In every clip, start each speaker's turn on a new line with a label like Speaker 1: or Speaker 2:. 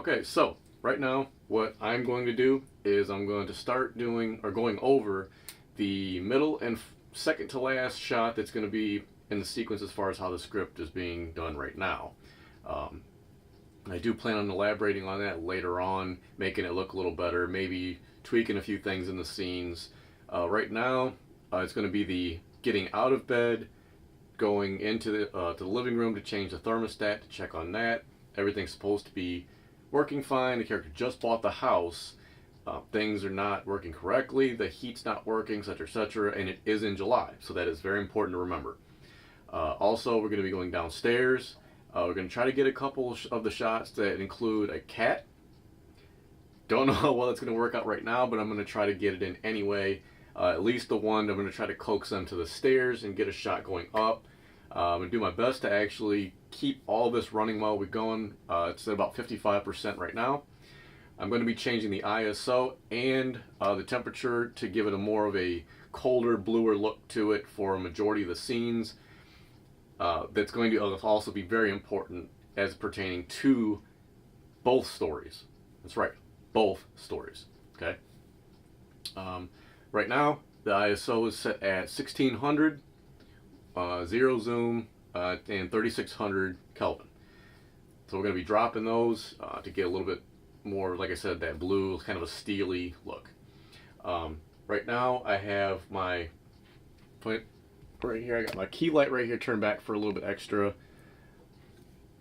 Speaker 1: Okay, so right now what I'm going to do is I'm going to start doing or going over the middle and second to last shot that's going to be in the sequence as far as how the script is being done right now. Um, I do plan on elaborating on that later on, making it look a little better, maybe tweaking a few things in the scenes. Right now, it's going to be the getting out of bed, going into to the living room to change the thermostat to check on that. Everything's supposed to be working fine. The character just bought the house. Things are not working correctly. The heat's not working, etc., etc., and it is in July, so that is very important to remember. Also, we're going to be going downstairs. We're going to try to get a couple of the shots that include a cat. Don't know how well it's going to work out right now, but I'm going to try to get it in anyway. At least the one, I'm going to try to coax them to the stairs and get a shot going up. I'm going to do my best to actually keep all this running while we're going. It's at about 55% right now. I'm going to be changing the ISO and the temperature to give it a more of a colder, bluer look to it for a majority of the scenes. That's going to also be very important as pertaining to both stories. That's right, both stories. Okay. Right now, the ISO is set at 1600, 0 zoom, and 3600 Kelvin. So we're going to be dropping those to get a little bit more, like I said, that blue, kind of a steely look. Right now, I have my point right here. I got my key light right here turned back for a little bit extra,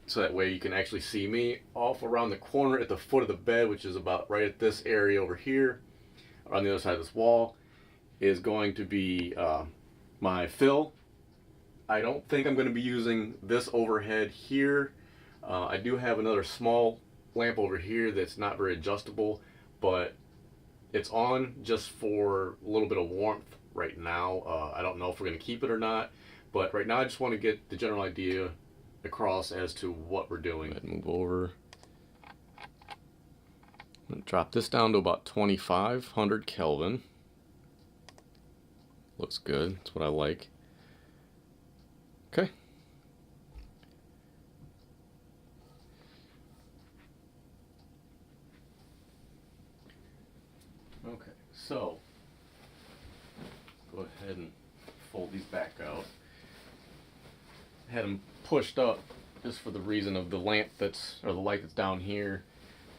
Speaker 1: so that way you can actually see me. Off around the corner at the foot of the bed, which is about right at this area over here, on the other side of this wall, is going to be my fill. I don't think I'm going to be using this overhead here. I do have another small lamp over here that's not very adjustable, but it's on just for a little bit of warmth right now. I don't know if we're going to keep it or not, but right now I just want to get the general idea across as to what we're doing. Move over. I'm going to drop this down to about 2500 Kelvin. Looks good. That's what I like. Okay. Okay, so go ahead and fold these back out. Had them pushed up just for the reason of the lamp or the light that's down here.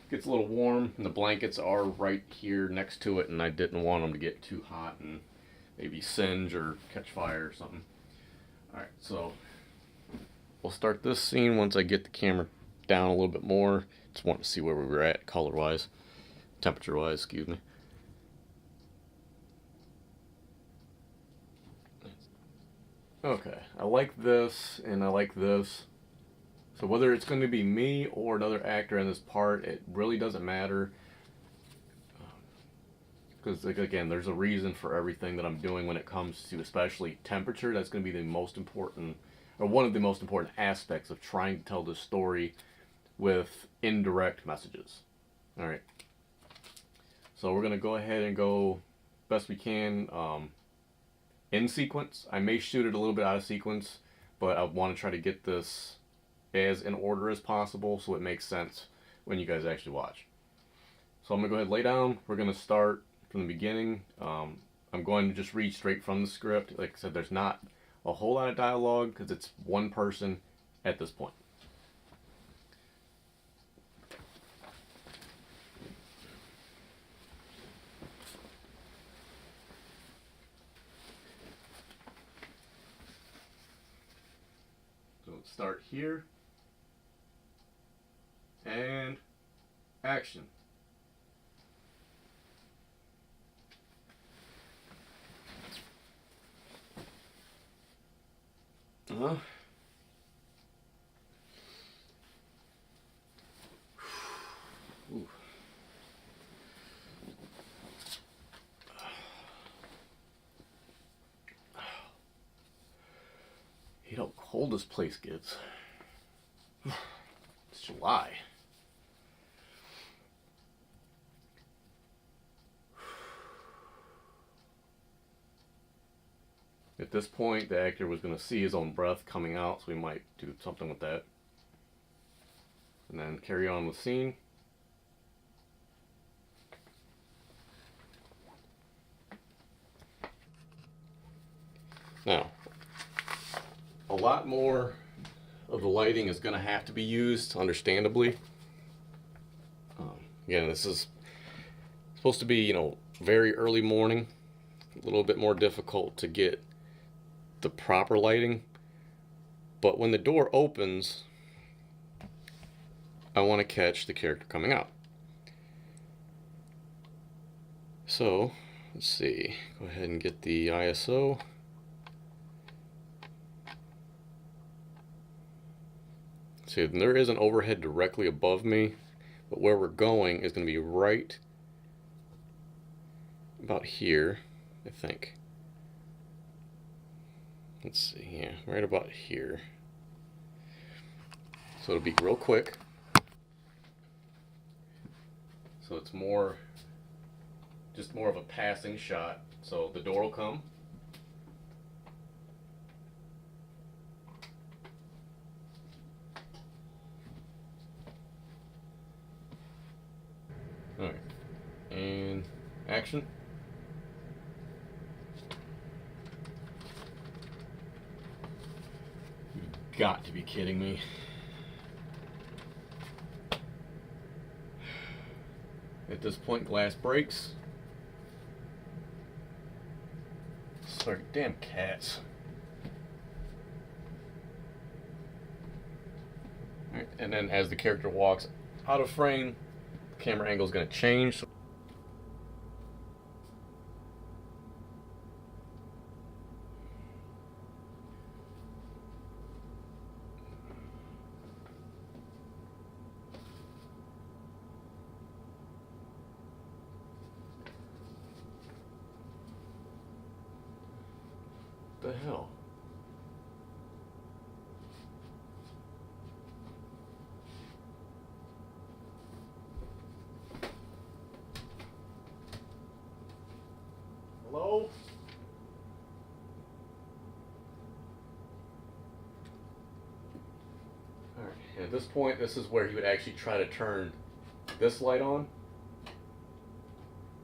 Speaker 1: Gets a little warm, and the blankets are right here next to it, and I didn't want them to get too hot and maybe singe or catch fire or something. Alright, so we'll start this scene once I get the camera down a little bit more. Just want to see where we were at color-wise, temperature-wise, excuse me. Okay, I like this and I like this. So whether it's going to be me or another actor in this part, it really doesn't matter. Because, again, there's a reason for everything that I'm doing when it comes to especially temperature. That's going to be the most important, or one of the most important aspects of trying to tell this story with indirect messages. Alright. So we're going to go ahead and go best we can in sequence. I may shoot it a little bit out of sequence, but I want to try to get this as in order as possible so it makes sense when you guys actually watch. So I'm going to go ahead and lay down. We're going to start from the beginning. I'm going to just read straight from the script. Like I said, there's not a whole lot of dialogue because it's one person at this point. So let's start here. And action. Ooh. You know how cold this place gets. It's July. At this point, the actor was going to see his own breath coming out, so we might do something with that. And then carry on with scene. Now, a lot more of the lighting is going to have to be used, understandably. Again, this is supposed to be, you know, very early morning, a little bit more difficult to get the proper lighting. But when the door opens, I want to catch the character coming out. So, let's see, go ahead and get the ISO. See, there is an overhead directly above me, but where we're going is going to be right about here, I think. Let's see, yeah, right about here. So it'll be real quick. So it's more, just more of a passing shot. So the door will come. Alright, and action. You've got to be kidding me. At this point, glass breaks. Sorry, damn cats. Alright, and then as the character walks out of frame, the camera angle is going to change. What the hell? Hello? Alright, and at this point, this is where he would actually try to turn this light on.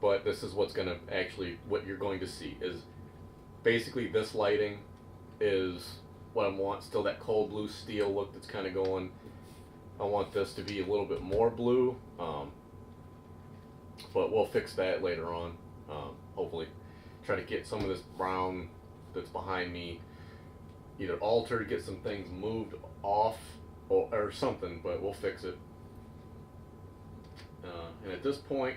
Speaker 1: But this is what's going to actually, what you're going to see is basically this lighting is what I want. Still that cold blue steel look that's kind of going. I want this to be a little bit more blue, but we'll fix that later on. Hopefully try to get some of this brown that's behind me either altered, get some things moved off or something, but we'll fix it. And at this point,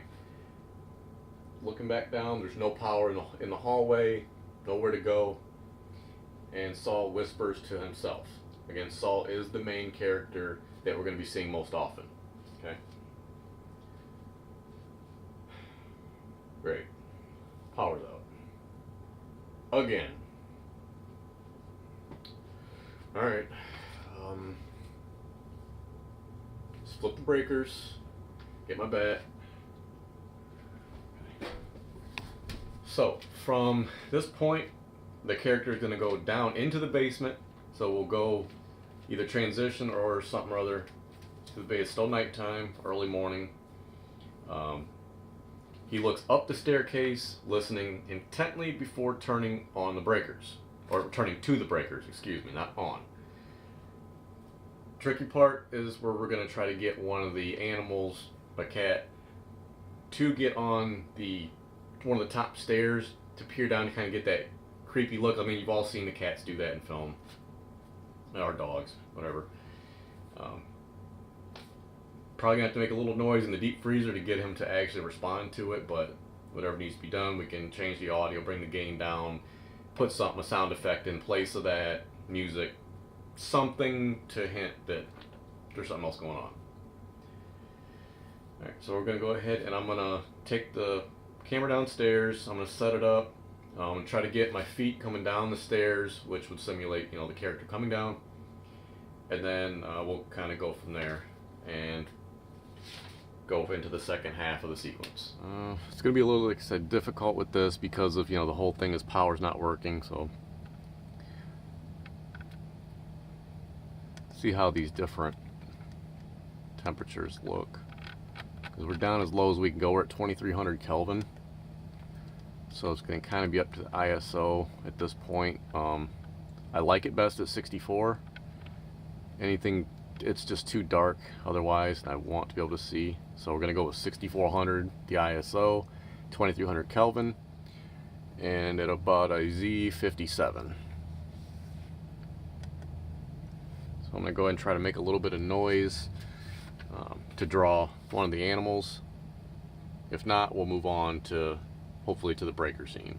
Speaker 1: looking back down, there's no power in the hallway, nowhere to go, and Saul whispers to himself. Again, Saul is the main character that we're going to be seeing most often. Okay? Great. Power's out. Again. Alright. Let's flip the breakers. Get my bat. So, from this point, the character is going to go down into the basement. So we'll go either transition or something or other to the base. It's still nighttime, early morning. He looks up the staircase, listening intently before turning on the breakers. Or turning to the breakers, excuse me, not on. Tricky part is where we're going to try to get one of the animals, a cat, to get on one of the top stairs to peer down to kind of get that creepy look. I mean, you've all seen the cats do that in film. Or dogs, whatever. Probably gonna have to make a little noise in the deep freezer to get him to actually respond to it, but whatever needs to be done, we can change the audio, bring the gain down, put a sound effect in place of that, music, something to hint that there's something else going on. Alright, so we're gonna go ahead and I'm gonna take the camera downstairs, I'm gonna set it up, I'm gonna try to get my feet coming down the stairs, which would simulate, the character coming down, and then we'll kind of go from there and go into the second half of the sequence. It's gonna be a little, like I said, difficult with this because of the whole thing is power's not working. So see how these different temperatures look, because we're down as low as we can go. We're at 2300 Kelvin. So it's going to kind of be up to the ISO at this point. I like it best at 64. Anything, it's just too dark otherwise, and I want to be able to see. So we're going to go with 6400, the ISO, 2300 Kelvin, and at about a Z57. So I'm going to go ahead and try to make a little bit of noise to draw one of the animals. If not, we'll move on to hopefully to the breaker scene.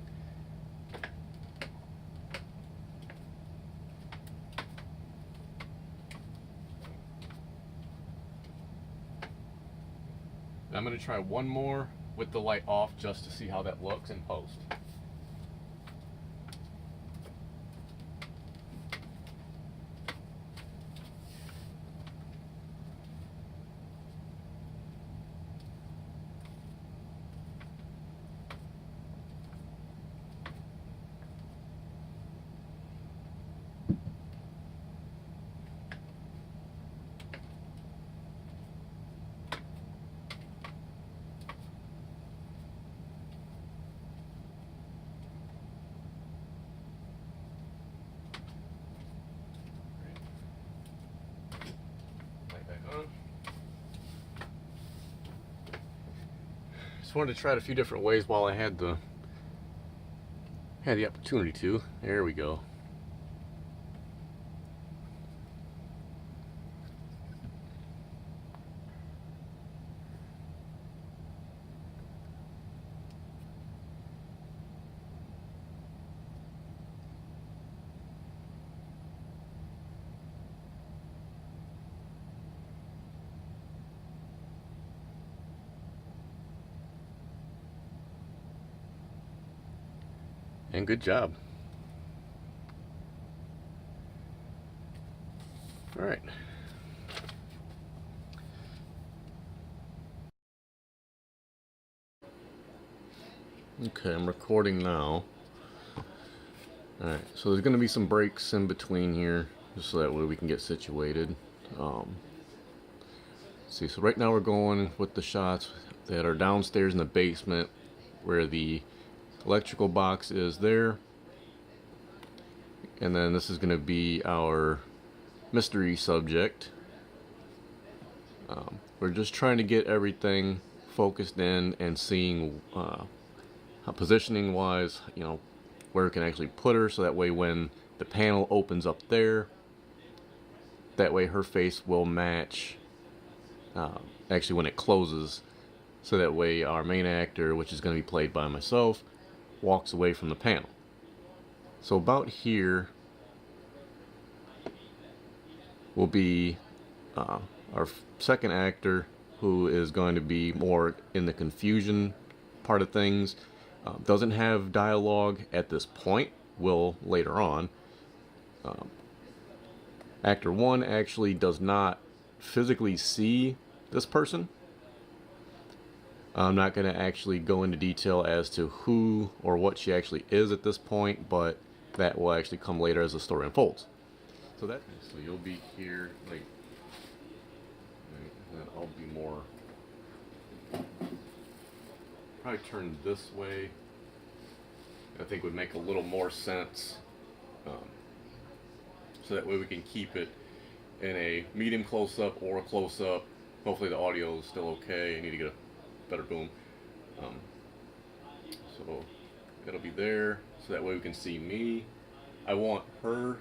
Speaker 1: I'm going to try one more with the light off just to see how that looks in post. Just wanted to try it a few different ways while I had the opportunity to. There we go. And good job. All right. Okay, I'm recording now. Alright, so there's going to be some breaks in between here, just so that way we can get situated. See, so right now we're going with the shots that are downstairs in the basement, where the electrical box is there. And then this is going to be our mystery subject. We're just trying to get everything focused in and seeing how positioning wise, you know, where we can actually put her, so that way when the panel opens up there, that way her face will match actually when it closes, so that way our main actor, which is going to be played by myself, walks away from the panel. So about here will be our second actor, who is going to be more in the confusion part of things. Doesn't have dialogue at this point, will later on. Actor 1 actually does not physically see this person. I'm not going to actually go into detail as to who or what she actually is at this point, but that will actually come later as the story unfolds. So you'll be here, like, and then I'll be more, probably turn this way. I think would make a little more sense, so that way we can keep it in a medium close-up or a close-up. Hopefully the audio is still okay. I need to get a better boom. So it'll be there, so that way we can see me. I want her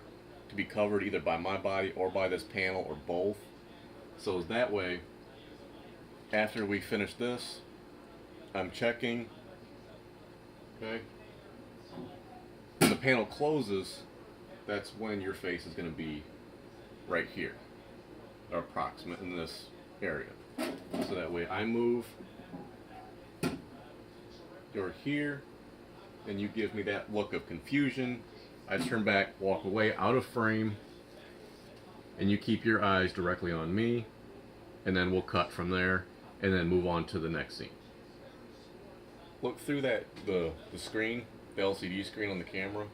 Speaker 1: to be covered either by my body or by this panel, or both. So that way, after we finish this, I'm checking. Okay. When the panel closes, that's when your face is going to be right here, or approximate in this area. So that way I move, you're here, and you give me that look of confusion. I turn back, walk away out of frame, and you keep your eyes directly on me, and then we'll cut from there and then move on to the next scene. Look through the screen, the LCD screen on the camera.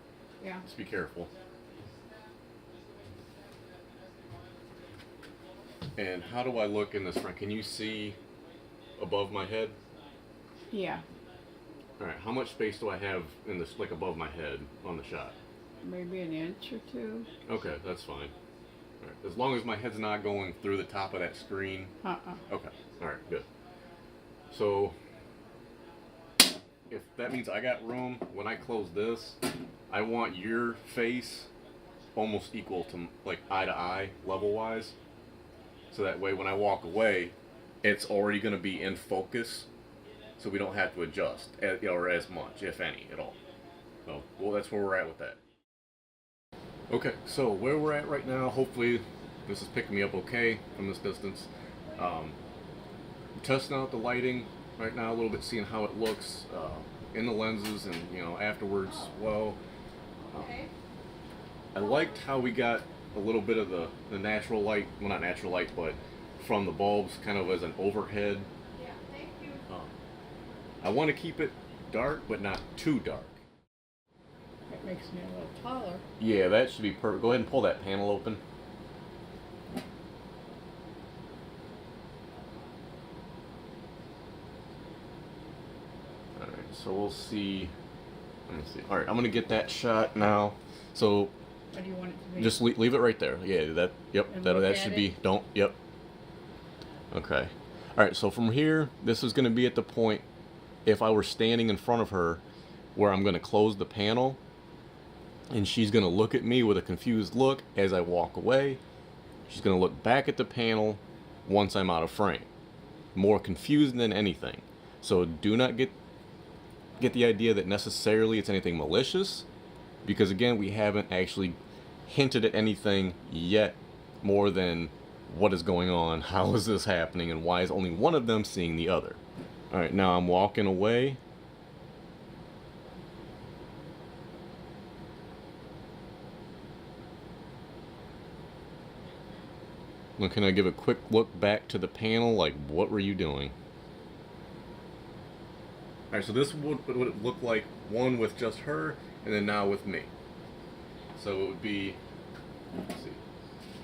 Speaker 2: Yeah.
Speaker 1: Just be careful. And how do I look in this front? Can you see above my head?
Speaker 2: Yeah.
Speaker 1: All right, how much space do I have in this, like above my head on the shot?
Speaker 2: Maybe an inch or two.
Speaker 1: Okay, that's fine. All right, as long as my head's not going through the top of that screen. Okay, all right, good. So if that means I got room, when I close this, I want your face almost equal to, like, eye to eye level wise. So that way when I walk away, it's already going to be in focus, so we don't have to adjust or as much, if any, at all. So, well, that's where we're at with that. Okay, so where we're at right now, hopefully this is picking me up okay from this distance. I'm testing out the lighting right now a little bit, seeing how it looks in the lenses and, you know, afterwards. Well, I liked how we got a little bit of the natural light, well, not natural light, but from the bulbs kind of as an overhead. I want to keep it dark, but not too dark.
Speaker 2: That makes me a little taller.
Speaker 1: Yeah, that should be perfect. Go ahead and pull that panel open. Alright, so we'll see. Let me see. Alright, I'm going to get that shot now. So
Speaker 2: What do you want it to be?
Speaker 1: just leave it right there. Yeah, that, yep,
Speaker 2: And
Speaker 1: that should be, don't, yep. Okay. Alright, so from here, this is going to be at the point, if I were standing in front of her, where I'm going to close the panel, and she's going to look at me with a confused look as I walk away. She's going to look back at the panel once I'm out of frame. More confused than anything. So do not get the idea that necessarily it's anything malicious, because again, we haven't actually hinted at anything yet more than what is going on, how is this happening, and why is only one of them seeing the other. Alright, now I'm walking away. Now can I give a quick look back to the panel, like what were you doing? Alright, so this would it look like, one with just her, and then now with me. So it would be, let's see,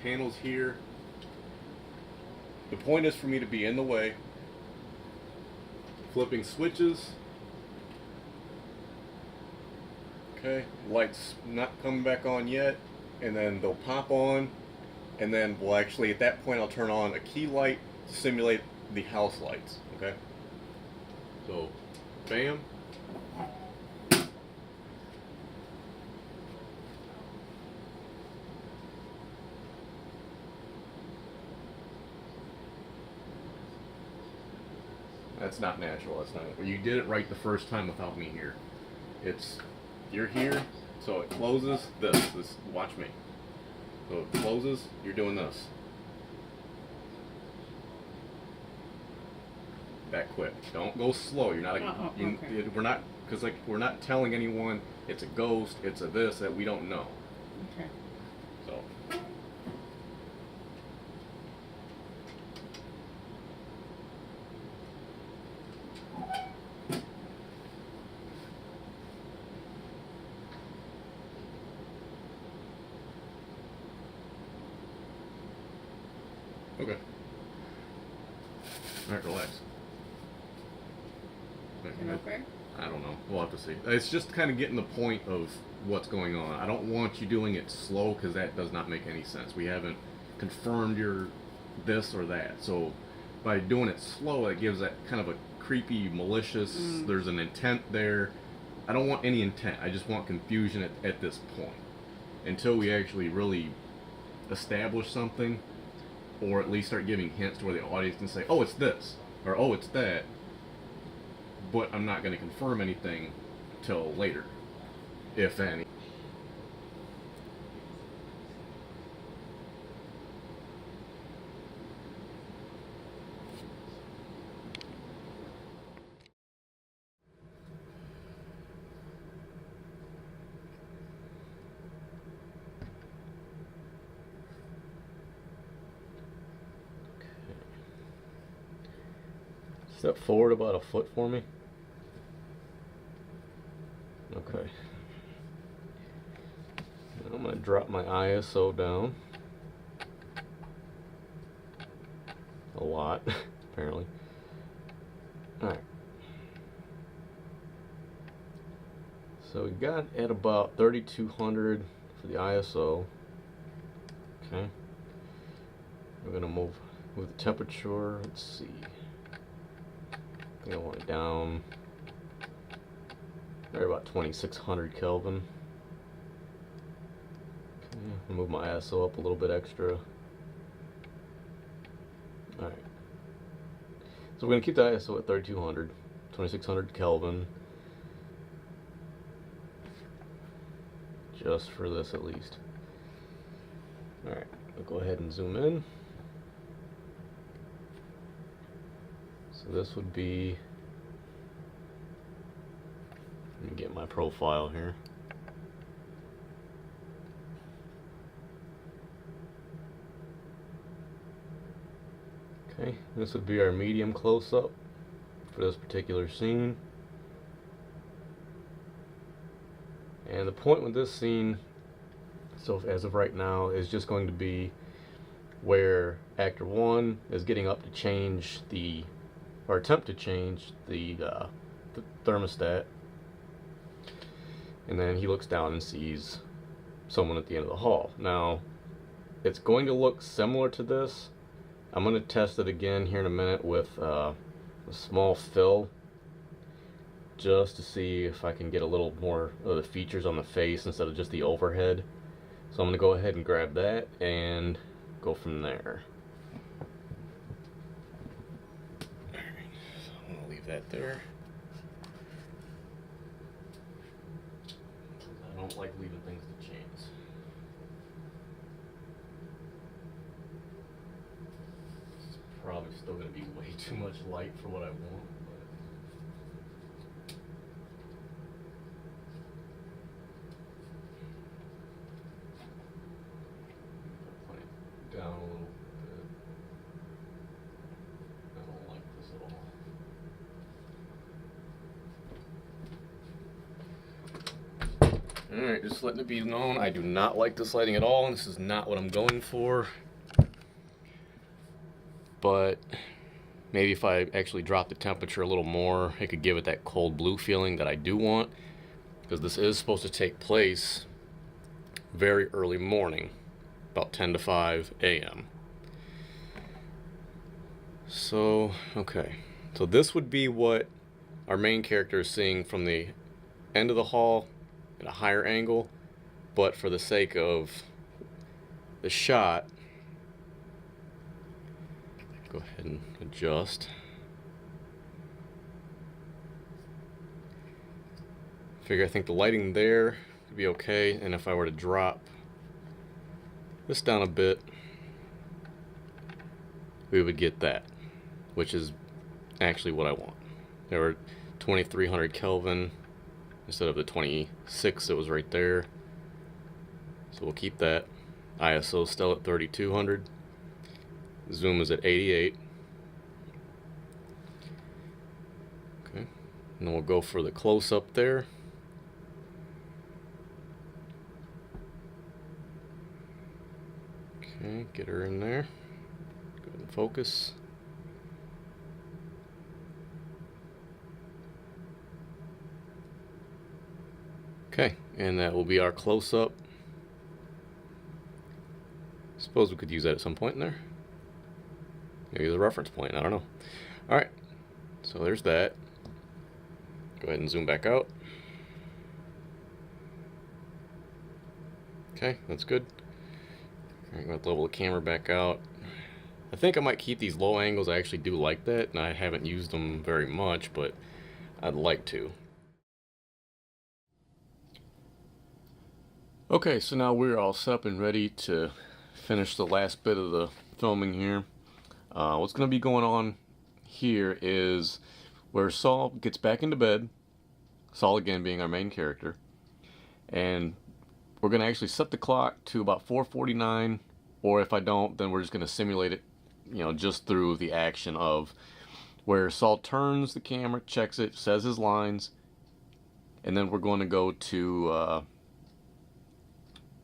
Speaker 1: panels here. The point is for me to be in the way, flipping switches. Okay, lights not coming back on yet, and then they'll pop on, and then we'll actually, at that point, I'll turn on a key light to simulate the house lights. Okay, so bam. That's not natural. That's not. You did it right the first time without me here. You're here, so it closes. This. Watch me. So it closes. You're doing this. That quick. Don't go slow. You're not.
Speaker 2: Okay.
Speaker 1: We're not, because like we're not telling anyone it's a ghost. It's a this that we don't know.
Speaker 2: Okay.
Speaker 1: So. Okay. Alright, relax.
Speaker 2: Okay.
Speaker 1: I don't know. We'll have to see. It's just kind of getting the point of what's going on. I don't want you doing it slow, because that does not make any sense. We haven't confirmed your this or that. So by doing it slow, it gives that kind of a creepy, malicious, there's an intent there. I don't want any intent. I just want confusion at this point. Until we actually really establish something, or at least start giving hints to where the audience can say, oh, it's this, or oh, it's that. But I'm not going to confirm anything till later, if any. Step forward about a foot for me. Okay. I'm going to drop my ISO down. A lot, apparently. Alright. So we got at about 3200 for the ISO. Okay. We're gonna move the temperature. Let's see. I think I want it down right about 2600 Kelvin. Okay. I'll move my ISO up a little bit extra. All right. So we're gonna keep the ISO at 3200, 2600 Kelvin. Just for this at least. Alright, we'll go ahead and zoom in. So this would be, let me get my profile here. Okay, this would be our medium close-up for this particular scene. And the point with this scene, so as of right now, is just going to be where actor 1 is getting up to change the, or attempt to change the thermostat, and then he looks down and sees someone at the end of the hall. Now, it's going to look similar to this. I'm going to test it again here in a minute with a small fill, just to see if I can get a little more of the features on the face instead of just the overhead. So I'm going to go ahead and grab that and go from there. Alright, so I'm going to leave that there. I don't like leaving things to chance. It's probably still going to be way too much light for what I want. Down a little bit. I don't like this at all. Alright, just letting it be known, I do not like this lighting at all, and this is not what I'm going for. But maybe if I actually drop the temperature a little more, it could give it that cold blue feeling that I do want, because this is supposed to take place very early morning, about 10 to 5 a.m. So, okay. So this would be what our main character is seeing from the end of the hall at a higher angle, but for the sake of the shot, go ahead and adjust. I think the lighting there would be okay, and if I were to drop this down a bit, we would get that, which is actually what I want. There were 2300 Kelvin instead of the 26 that was right there. So we'll keep that. ISO still at 3200. Zoom is at 88. Okay, and then we'll go for the close-up there. Okay, get her in there. Go ahead and focus. Okay, and that will be our close-up. Suppose we could use that at some point in there. Maybe the reference point, I don't know. Alright, so there's that. Go ahead and zoom back out. Okay, that's good. I'm going to level the camera back out. I think I might keep these low angles. I actually do like that, and I haven't used them very much, but I'd like to. Okay, so now we're all set up and ready to finish the last bit of the filming here. What's going to be going on here is where Saul gets back into bed, Saul again being our main character, and we're going to actually set the clock to about 4:49, or if I don't, then we're just going to simulate it, just through the action of where Saul turns the camera, checks it, says his lines, and then we're going to go to,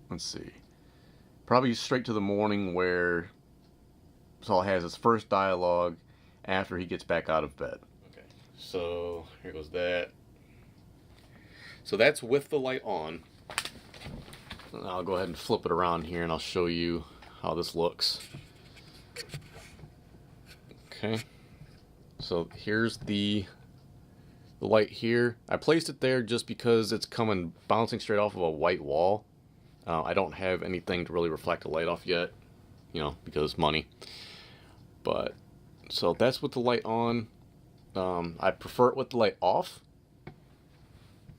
Speaker 1: let's see, probably straight to the morning where Saul has his first dialogue after he gets back out of bed. Okay, so here goes that. So that's with the light on. I'll go ahead and flip it around here and I'll show you how this looks. Okay, so here's the light here. I placed it there just because it's coming bouncing straight off of a white wall. I don't have anything to really reflect the light off yet, you know, because money. But so that's with the light on. I prefer it with the light off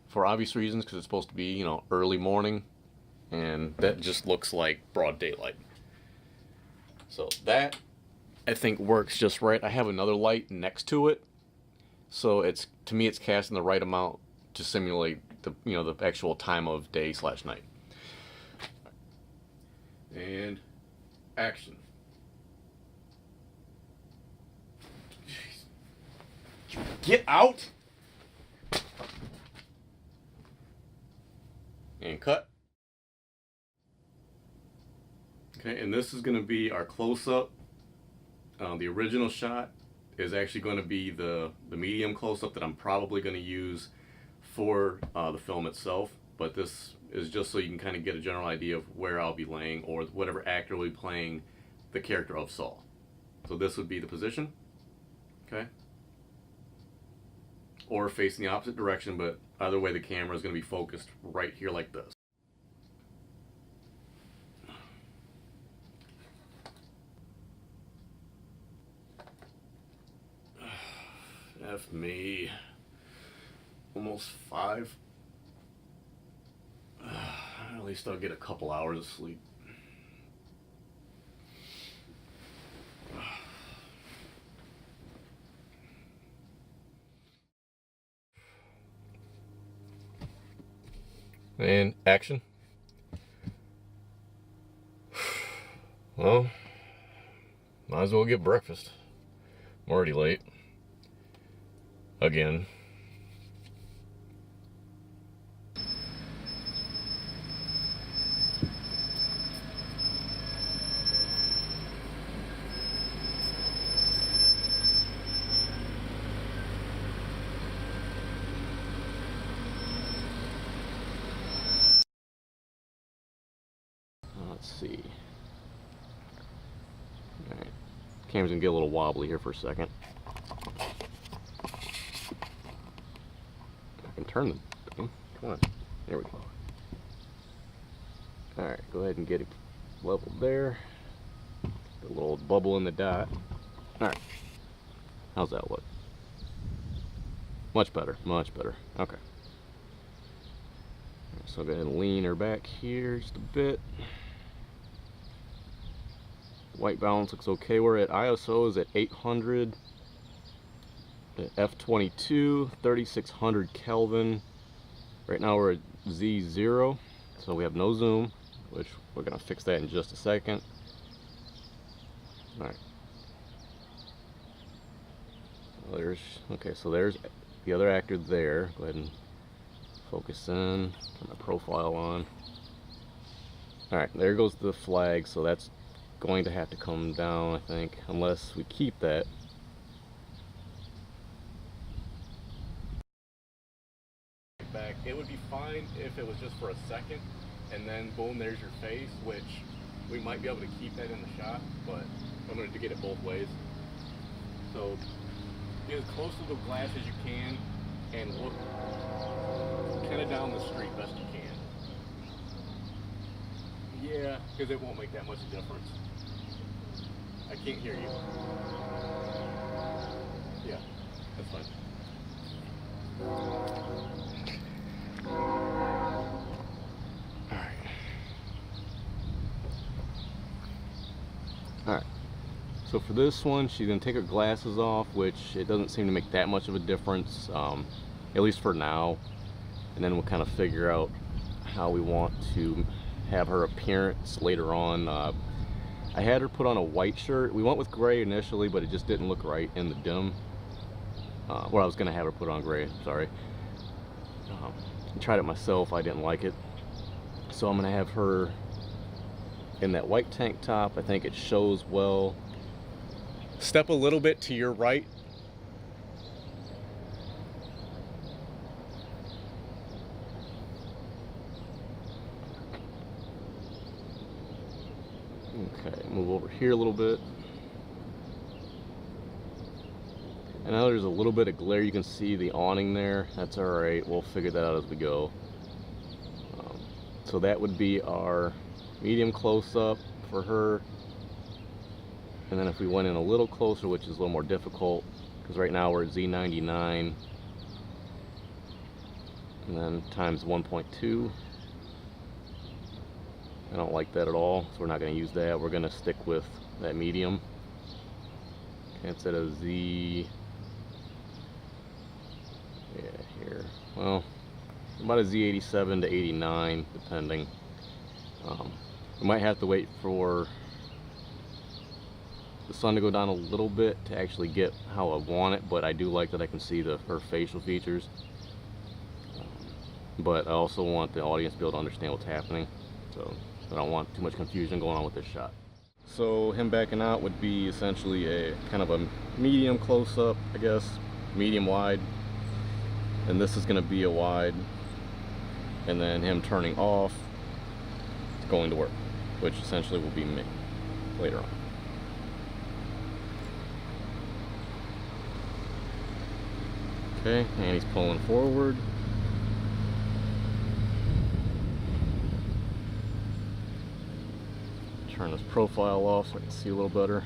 Speaker 1: for obvious reasons, because it's supposed to be, you know, early morning, and that just looks like broad daylight. So that, I think, works just right. I have another light next to it, so it's, to me, it's casting the right amount to simulate the, you know, the actual time of day / night. And action. Get out! And cut. Okay, and this is going to be our close-up. The original shot is actually going to be the medium close-up that I'm probably going to use for the film itself. But this is just so you can kind of get a general idea of where I'll be laying, or whatever actor will be playing the character of Saul. So this would be the position. Okay. Or facing the opposite direction, but either way the camera is going to be focused right here like this. F me. Almost 5. At least I'll get a couple hours of sleep. And action. Well, might as well get breakfast. I'm already late. Again. Let's see. Alright. Camera's gonna get a little wobbly here for a second. I can turn the thing. Come on. There we go. Alright, go ahead and get it leveled there. A little bubble in the dot. Alright. How's that look? Much better. Much better. Okay. So I'll go ahead and lean her back here just a bit. White balance looks okay. We're at ISO is at 800, f22, 3600 Kelvin. Right now we're at Z0, so we have no zoom, which we're gonna fix that in just a second. All right. Well, there's, okay, so there's the other actor there. Go ahead and focus in, turn my profile on. All right, there goes the flag, so that's going to have to come down, I think, unless we keep that. Back, it would be fine if it was just for a second, and then boom, there's your face, which we might be able to keep that in the shot, but I'm going to get it both ways. So get as close to the glass as you can and look kind of down the street best you can. Yeah, because it won't make that much difference. I can't hear you. Yeah, that's fine. Alright. So for this one, she's going to take her glasses off, which it doesn't seem to make that much of a difference, at least for now. And then we'll kind of figure out how we want to have her appearance later on. I had her put on a white shirt. We went with gray initially, but it just didn't look right in the dim. Well, I was going to have her put on gray, sorry. I tried it myself, I didn't like it. So I'm going to have her in that white tank top. I think it shows well. Step a little bit to your right. Okay, move over here a little bit. And now there's a little bit of glare. You can see the awning there. That's alright. We'll figure that out as we go. So that would be our medium close-up for her. And then if we went in a little closer, which is a little more difficult, because right now we're at Z99, and then times 1.2. I don't like that at all, so we're not going to use that. We're going to stick with that medium. Okay, instead of Z, yeah, here. Well, about a Z87 to 89, depending. We might have to wait for the sun to go down a little bit to actually get how I want it, but I do like that I can see her facial features. But I also want the audience to be able to understand what's happening, so I don't want too much confusion going on with this shot. So him backing out would be essentially a kind of a medium close-up, I guess, medium wide, and this is going to be a wide, and then him turning off is going to work, which essentially will be me later on. Okay, and he's pulling forward. Turn this profile off so I can see a little better.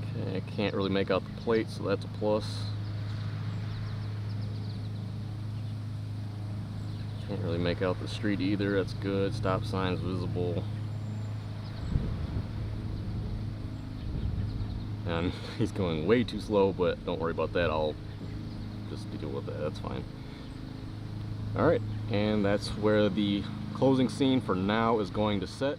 Speaker 1: Okay, I can't really make out the plate, so that's a plus. Can't really make out the street either, that's good. Stop signs visible. And he's going way too slow, but don't worry about that. I'll just deal with that, that's fine. Alright, and that's where the closing scene for now is going to set.